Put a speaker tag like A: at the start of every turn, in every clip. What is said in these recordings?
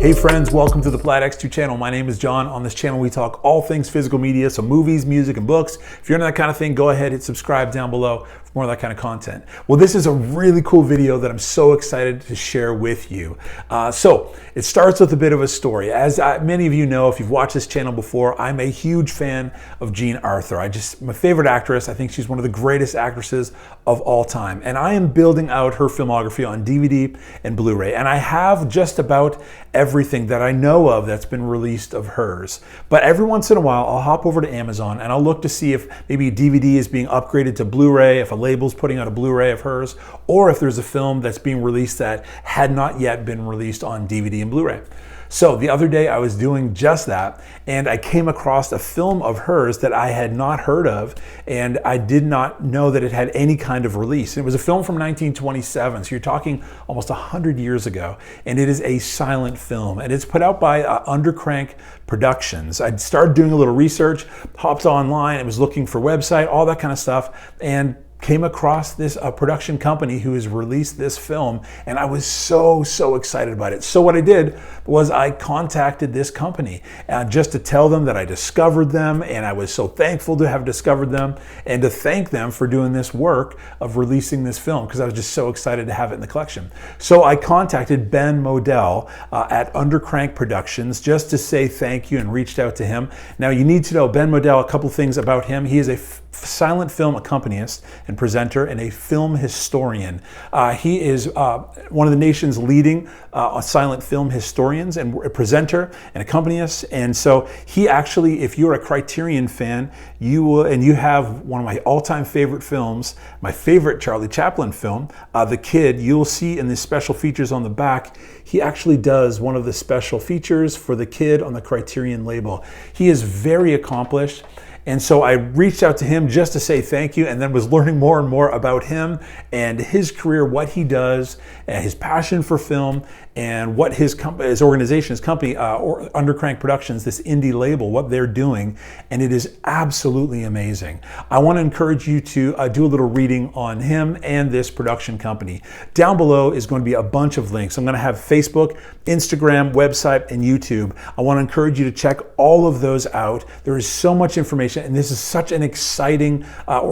A: Hey friends, welcome to the Plaid X2 channel. My name is John. On this channel we talk all things physical media, so movies, music, and books. If you're into that kind of thing, go ahead, hit subscribe down below for more of that kind of content. Well, this is a really cool video that I'm so excited to share with you. So it starts with a bit of a story. As many of you know, if you've watched this channel before, I'm a huge fan of Jean Arthur. My favorite actress. I think she's one of the greatest actresses of all time. And I am building out her filmography on DVD and Blu-ray. And I have just about everything that I know of that's been released of hers. But every once in a while, I'll hop over to Amazon and I'll look to see if maybe a DVD is being upgraded to Blu-ray, if a label's putting out a Blu-ray of hers, or if there's a film that's being released that had not yet been released on DVD and Blu-ray. So the other day I was doing just that and I came across a film of hers that I had not heard of and I did not know that it had any kind of release. And it was a film from 1927, so you're talking almost 100 years ago, and it is a silent film and it's put out by Undercrank Productions. I started doing a little research, hopped online, I was looking for website, all that kind of stuff, and came across this production company who has released this film, and I was so excited about it. So what I did was I contacted this company just to tell them that I discovered them, and I was so thankful to have discovered them and to thank them for doing this work of releasing this film, because I was just so excited to have it in the collection. So I contacted Ben Model at Undercrank Productions just to say thank you and reached out to him. Now you need to know Ben Model, a couple things about him. He is a silent film accompanist and presenter and a film historian. He is one of the nation's leading silent film historians and a presenter and accompanist. And so he actually, if you're a Criterion fan, you will, and you have one of my all-time favorite films, my favorite Charlie Chaplin film, The Kid, you'll see in the special features on the back, he actually does one of the special features for The Kid on the Criterion label. He is very accomplished. And so I reached out to him just to say thank you, and then was learning more and more about him and his career, what he does, and his passion for film, and what his organization, his company, Undercrank Productions, this indie label, what they're doing. And it is absolutely amazing. I want to encourage you to do a little reading on him and this production company. Down below is going to be a bunch of links. I'm going to have Facebook, Instagram, website, and YouTube. I want to encourage you to check all of those out. There is so much information, and this is such an exciting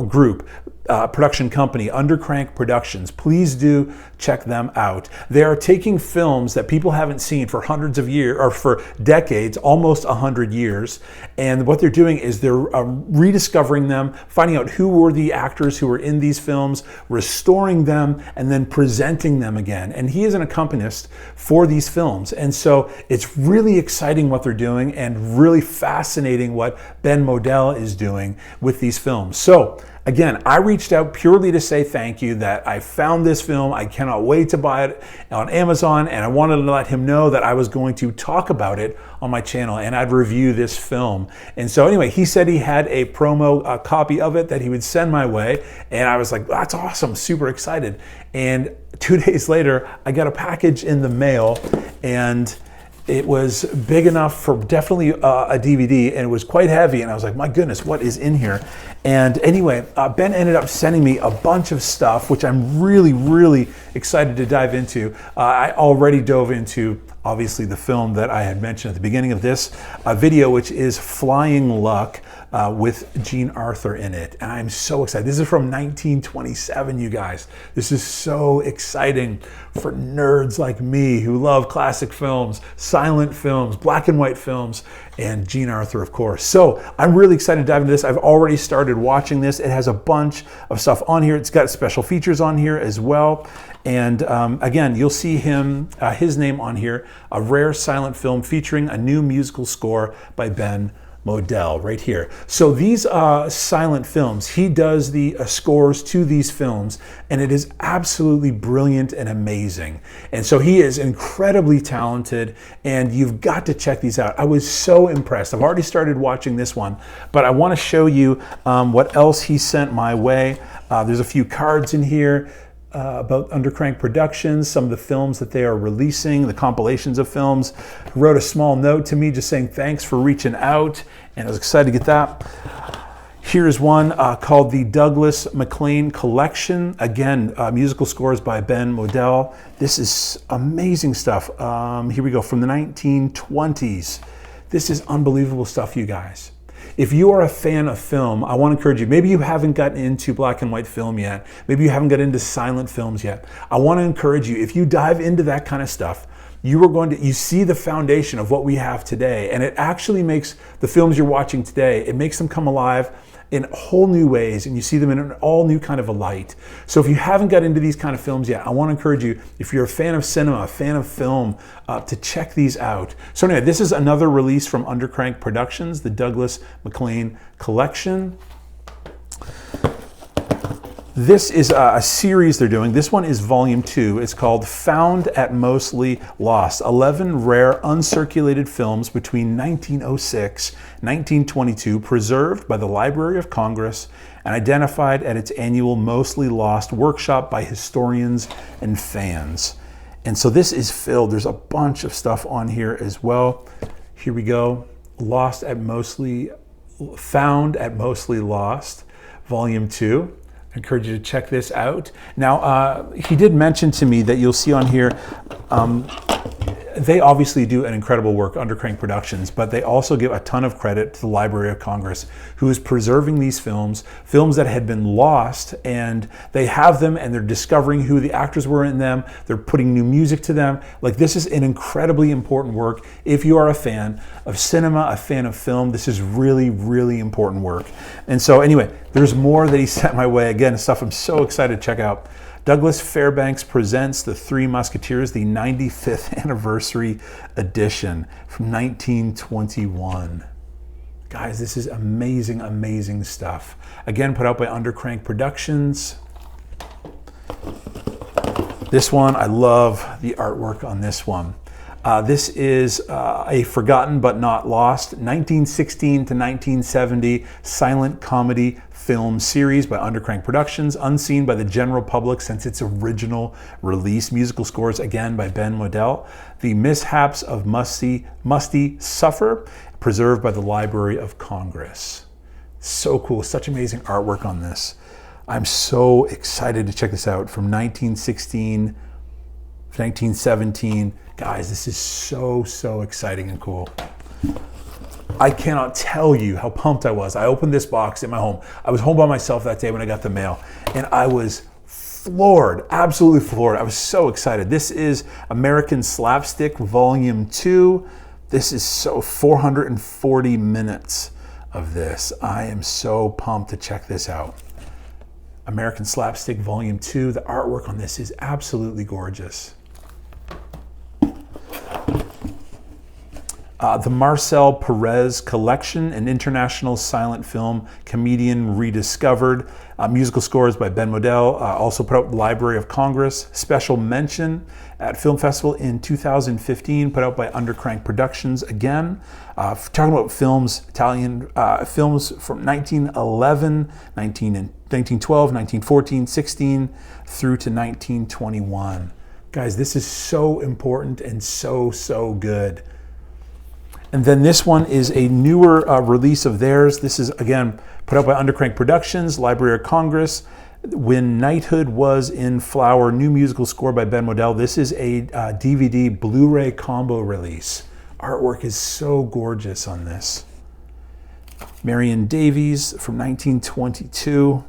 A: group. Production company, Undercrank Productions. Please do check them out. They are taking films that people haven't seen for hundreds of years, or for decades, almost 100 years, and what they're doing is they're rediscovering them, finding out who were the actors who were in these films, restoring them, and then presenting them again. And he is an accompanist for these films, and so it's really exciting what they're doing and really fascinating what Ben Model is doing with these films. So again, I reached out purely to say thank you, that I found this film. I cannot wait to buy it on Amazon, and I wanted to let him know that I was going to talk about it on my channel and I'd review this film. And so anyway, he said he had a promo copy of it that he would send my way, and I was like, that's awesome, super excited. And 2 days later, I got a package in the mail, and it was big enough for definitely a DVD, and it was quite heavy, and I was like, my goodness, what is in here? And anyway, Ben ended up sending me a bunch of stuff, which I'm really excited to dive into. I already dove into, obviously, the film that I had mentioned at the beginning of this video, which is Flying Luck, with Jean Arthur in it. And I'm so excited. This is from 1927, you guys. This is so exciting for nerds like me who love classic films, silent films, black and white films, and Jean Arthur, of course. So I'm really excited to dive into this. I've already started watching this. It has a bunch of stuff on here. It's got special features on here as well. And again, you'll see his name on here, a rare silent film featuring a new musical score by Ben Model right here. So these silent films, he does the scores to these films, and it is absolutely brilliant and amazing. And so he is incredibly talented, and you've got to check these out. I was so impressed. I've already started watching this one, but I want to show you what else he sent my way. There's a few cards in here about Undercrank Productions, some of the films that they are releasing, the compilations of films. He wrote a small note to me just saying thanks for reaching out, and I was excited to get that. Here's one called the Douglas MacLean Collection. Again, musical scores by Ben Model. This is amazing stuff. Here we go, from the 1920s. This is unbelievable stuff, you guys. If you are a fan of film, I want to encourage you. Maybe you haven't gotten into black and white film yet. Maybe you haven't gotten into silent films yet. I want to encourage you, if you dive into that kind of stuff, you see the foundation of what we have today. And it actually makes the films you're watching today, it makes them come alive in whole new ways, and you see them in an all new kind of a light. So if you haven't got into these kind of films yet, I want to encourage you, if you're a fan of cinema, a fan of film, to check these out. So anyway, this is another release from Undercrank Productions, the Douglas MacLean Collection. This is a series they're doing. This one is volume 2. It's called Found at Mostly Lost. 11 rare uncirculated films between 1906 and 1922 preserved by the Library of Congress and identified at its annual Mostly Lost workshop by historians and fans. And so this is filled. There's a bunch of stuff on here as well. Here we go. Found at Mostly Lost, volume 2. I encourage you to check this out. Now, he did mention to me that you'll see on here, they obviously do an incredible work, Undercrank Productions, but they also give a ton of credit to the Library of Congress, who is preserving these films that had been lost, and they have them and they're discovering who the actors were in them. They're putting new music to them. Like, this is an incredibly important work. If you are a fan of cinema, a fan of film, this is really, really important work. And so anyway, there's more that he sent my way. Again, stuff I'm so excited to check out. Douglas Fairbanks presents The Three Musketeers, the 95th anniversary edition from 1921. Guys, this is amazing, amazing stuff. Again, put out by Undercrank Productions. This one, I love the artwork on this one. This is a forgotten but not lost 1916 to 1970 silent comedy film series by Undercrank Productions, unseen by the general public since its original release. Musical scores again by Ben Model. The Mishaps of Musty Suffer, preserved by the Library of Congress. So cool, such amazing artwork on this. I'm so excited to check this out. From 1916 to 1917. Guys, this is so exciting and cool. I cannot tell you how pumped I was. I opened this box in my home. I was home by myself that day when I got the mail, and I was floored, absolutely floored. I was so excited. This is American Slapstick Volume 2. This is 440 minutes of this. I am so pumped to check this out. American Slapstick Volume 2. The artwork on this is absolutely gorgeous. The Marcel Perez Collection, an international silent film comedian rediscovered. Musical scores by Ben Model, also put out Library of Congress. Special mention at Film Festival in 2015, put out by Undercrank Productions again. Talking about films, Italian films from 1911, 1912, 1914, 16, through to 1921. Guys, this is so important and so good. And then this one is a newer release of theirs. This is, again, put out by Undercrank Productions, Library of Congress. When Knighthood Was in Flower, new musical score by Ben Model. This is a DVD Blu-ray combo release. Artwork is so gorgeous on this. Marion Davies from 1922.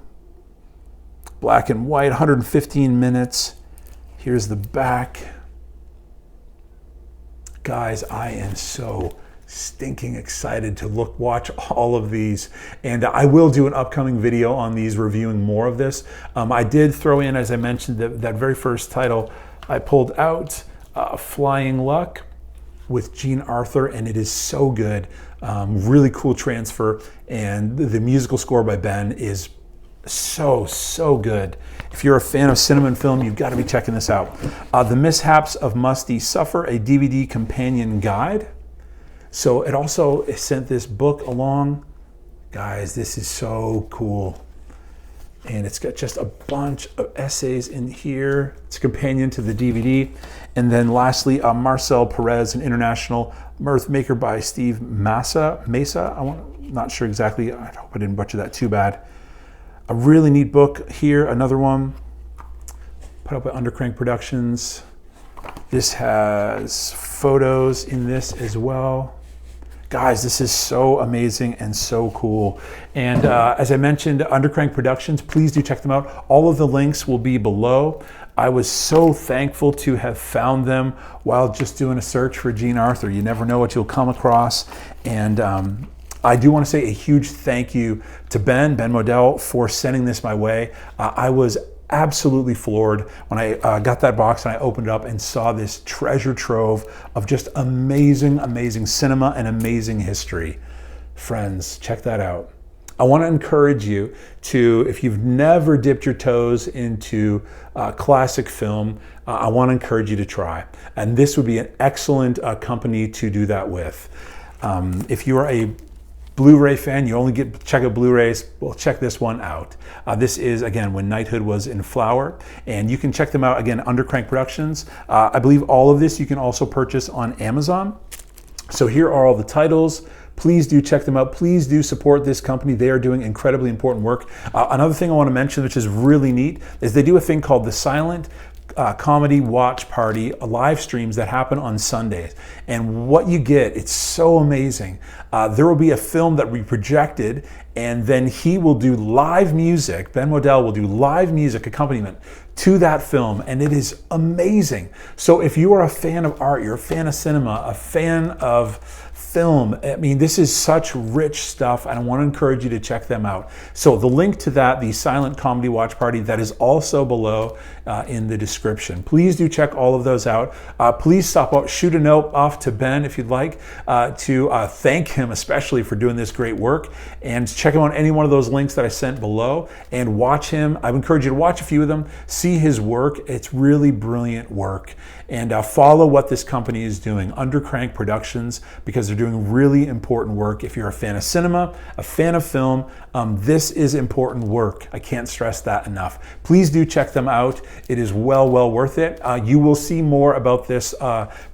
A: Black and white, 115 minutes. Here's the back. Guys, I am so stinking excited to watch all of these, and I will do an upcoming video on these, reviewing more of this. I did throw in, as I mentioned, that very first title I pulled out, Flying Luck with Jean Arthur, and it is so good. Really cool transfer, and the musical score by Ben is so good. If you're a fan of cinema and film, you've got to be checking this out. The Mishaps of Musty Suffer, a DVD companion guide. So it also sent this book along. Guys, this is so cool. And it's got just a bunch of essays in here. It's a companion to the DVD. And then lastly, Marcel Perez, an international mirth maker by Steve Mesa. not sure exactly. I hope I didn't butcher that too bad. A really neat book here, another one put up by Undercrank Productions. This has photos in this as well. Guys, this is so amazing and so cool. And as I mentioned, Undercrank Productions, please do check them out. All of the links will be below. I was so thankful to have found them while just doing a search for Jean Arthur. You never know what you'll come across. And I do want to say a huge thank you to Ben Model, for sending this my way. I was absolutely floored when I got that box and I opened it up and saw this treasure trove of just amazing, amazing cinema and amazing history. Friends, check that out. I want to encourage you to, if you've never dipped your toes into classic film, I want to encourage you to try. And this would be an excellent company to do that with. If you are a Blu-ray fan, you only check out Blu-rays, well, check this one out. This is, again, When Knighthood Was in Flower, and you can check them out, again, Undercrank Productions. I believe all of this you can also purchase on Amazon. So here are all the titles. Please do check them out. Please do support this company. They are doing incredibly important work. Another thing I want to mention, which is really neat, is they do a thing called the Silent Comedy Watch Party, live streams that happen on Sundays. And what you get, it's so amazing. There will be a film that will be projected, and then he will do live music. Ben Model will do live music accompaniment to that film, and it is amazing. So if you are a fan of art, you're a fan of cinema, a fan of film, I mean, this is such rich stuff, and I want to encourage you to check them out. So the link to that, the Silent Comedy Watch Party, that is also below in the description. Please do check all of those out. Please stop out, shoot a note off to Ben if you'd like to thank him especially for doing this great work, and check him on any one of those links that I sent below and watch him. I would encourage you to watch a few of them, see his work. It's really brilliant work. And follow what this company is doing, Undercrank Productions, because they're doing really important work. If you're a fan of cinema, a fan of film, this is important work. I can't stress that enough. Please do check them out. It is well worth it. You will see more about this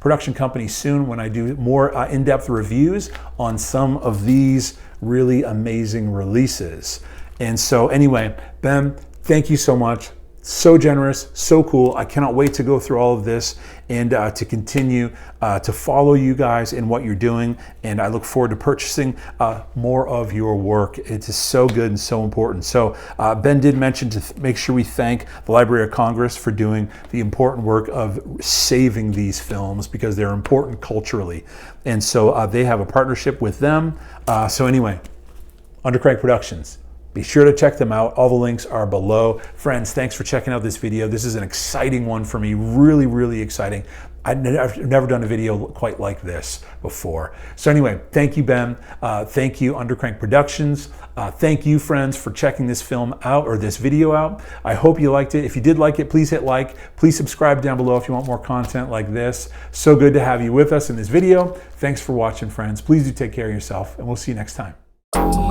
A: production company soon when I do more in-depth reviews on some of these really amazing releases. And so anyway, Ben, thank you so much. So generous, so cool. I cannot wait to go through all of this and to continue to follow you guys in what you're doing. And I look forward to purchasing more of your work. It is so good and so important. So Ben did mention to make sure we thank the Library of Congress for doing the important work of saving these films, because they're important culturally. And so they have a partnership with them. So anyway, Undercrank Productions. Be sure to check them out. All the links are below. Friends, thanks for checking out this video. This is an exciting one for me, really exciting. I've never done a video quite like this before. So anyway, thank you, Ben. Thank you, Undercrank Productions. Thank you, friends, for checking this film out, or this video out. I hope you liked it. If you did like it, please hit like. Please subscribe down below if you want more content like this. So good to have you with us in this video. Thanks for watching, friends. Please do take care of yourself, and we'll see you next time.